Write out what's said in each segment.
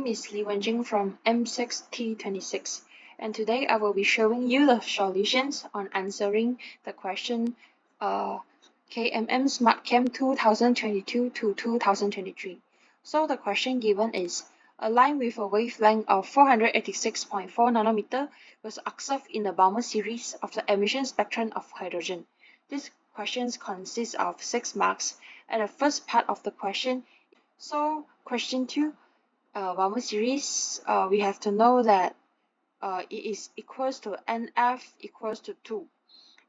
name is Wen Jing from M6T26, and today I will be showing you the solutions on answering the question KMM SMART CHEM 2022 to 2023. So the question given is, a line with a wavelength of 486.4 nanometer was observed in the Balmer series of the emission spectrum of hydrogen. This question consists of 6 marks, and the first part of the question. So question 2. Balmer series, we have to know that it is equals to NF equals to 2.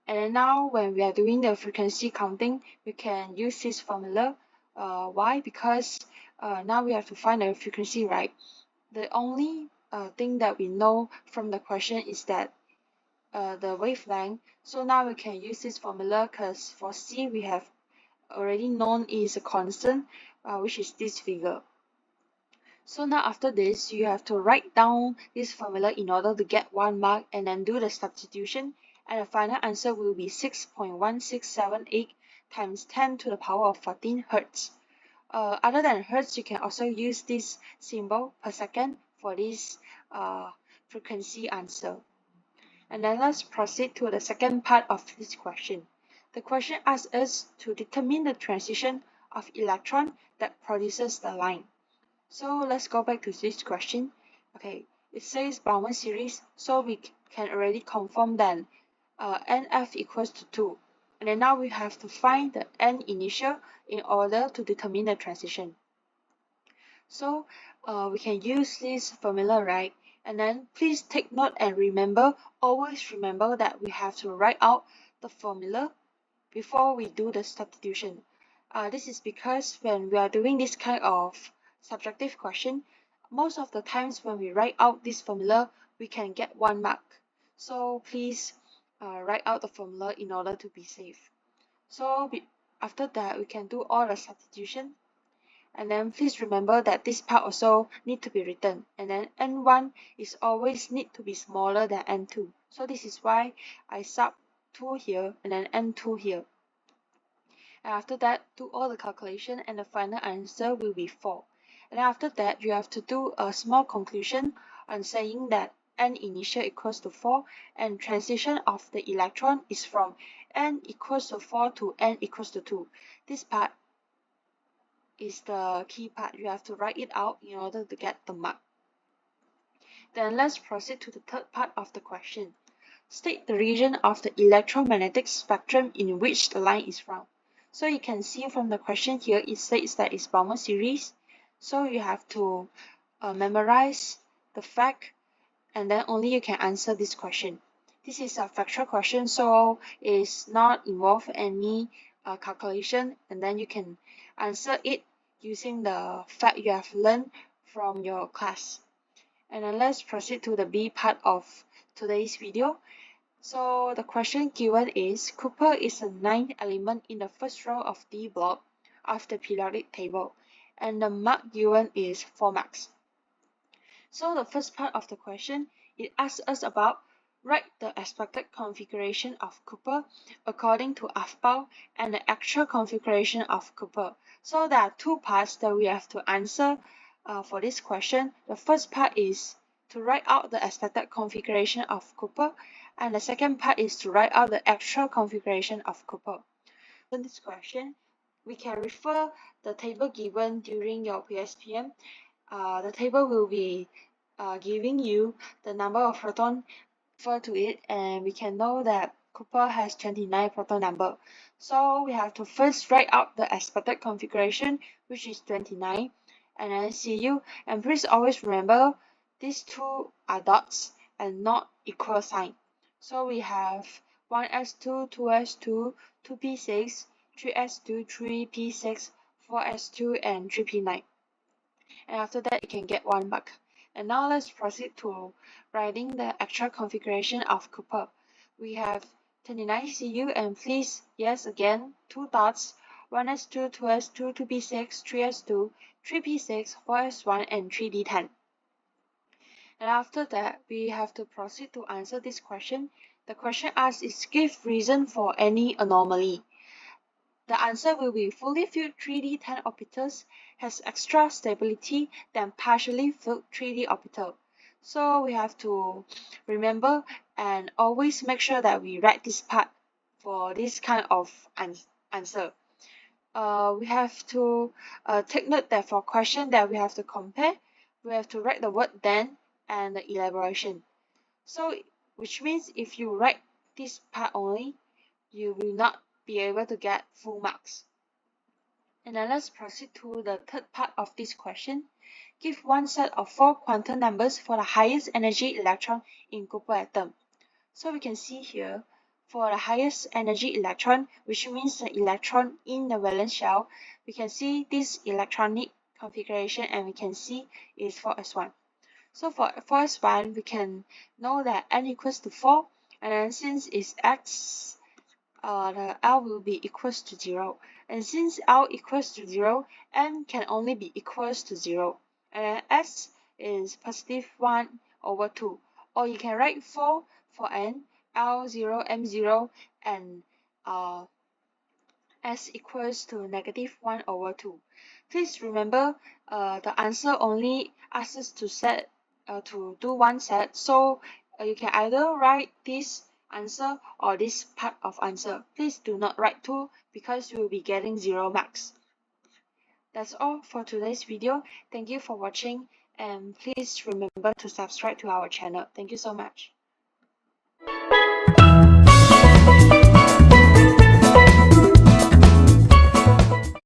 And then now when we are doing the frequency counting, we can use this formula. Why? Because now we have to find the frequency, right? The only thing that we know from the question is that the wavelength. So now we can use this formula because for C we have already known is a constant, which is this figure. So now after this, you have to write down this formula in order to get 1 mark and then do the substitution, and the final answer will be 6.1678 times 10 to the power of 14 Hertz. Other than Hertz, you can also use this symbol per second for this frequency answer. And then let's proceed to the second part of this question. The question asks us to determine the transition of electron that produces the line. So let's go back to this question. Okay, it says Balmer series, so we can already confirm that NF equals to 2. And then now we have to find the N initial in order to determine the transition. So we can use this formula, right? And then please take note and remember, always remember that we have to write out the formula before we do the substitution. This is because when we are doing this kind of subjective question, most of the times when we write out this formula, we can get 1 mark. So please write out the formula in order to be safe. So after that, we can do all the substitution. And then please remember that this part also need to be written. And then N1 is always need to be smaller than N2. So this is why I sub 2 here and then N2 here. And after that, do all the calculation and the final answer will be 4. And after that, you have to do a small conclusion on saying that N initial equals to 4 and transition of the electron is from N equals to 4 to N equals to 2. This part is the key part. You have to write it out in order to get the mark. Then let's proceed to the third part of the question. State the region of the electromagnetic spectrum in which the line is found. So you can see from the question here, it states that it's Balmer series. So you have to memorize the fact, and then only you can answer this question. This is a factual question, so it's not involve any calculation, and then you can answer it using the fact you have learned from your class. And then let's proceed to the B part of today's video. So the question given is, copper is the 9th element in the first row of D block of the periodic table, and the mark given is 4 marks. So the first part of the question, it asks us about write the expected configuration of copper according to AFPAL and the actual configuration of copper. So there are 2 parts that we have to answer for this question. The first part is to write out the expected configuration of copper, and the second part is to write out the actual configuration of copper. In this question, we can refer the table given during your PSPM. The table will be giving you the number of proton refer to it, and we can know that copper has 29 proton number. So we have to first write out the expected configuration, which is 29, and then Cu. And please always remember these 2 are dots and not equal sign. So we have 1s2, 2s2, 2p6, 3s2, 3p6, 4s2, and 3p9. And after that, you can get 1 mark. And now let's proceed to writing the actual configuration of copper. We have 29 Cu, and please, yes, again, 2 dots, 1s2, 2s2, 2p6, 3s2, 3p6, 4s1, and 3d10. And after that, we have to proceed to answer this question. The question asks is give reason for any anomaly. The answer will be fully filled 3D 10 orbitals has extra stability than partially filled 3D orbital. So we have to remember and always make sure that we write this part for this kind of answer. We have to take note that for question that we have to compare, we have to write the word then and the elaboration. So which means if you write this part only, you will not be able to get full marks. And then let's proceed to the third part of this question. Give one set of 4 quantum numbers for the highest energy electron in copper atom. So we can see here, for the highest energy electron, which means the electron in the valence shell, we can see this electronic configuration and we can see is 4s1. So for 4s1, we can know that n equals to 4, and then since it's x, the L will be equals to 0. And since L equals to 0, n can only be equals to 0. And then S is positive 1 over 2. Or you can write 4 for n, L0, M0, and S equals to negative 1 over 2. Please remember the answer only asks us to do one set. So you can either write this answer or this part of answer. Please do not write 2 because you will be getting 0 marks. That's all for today's video. Thank you for watching and please remember to subscribe to our channel. Thank you so much.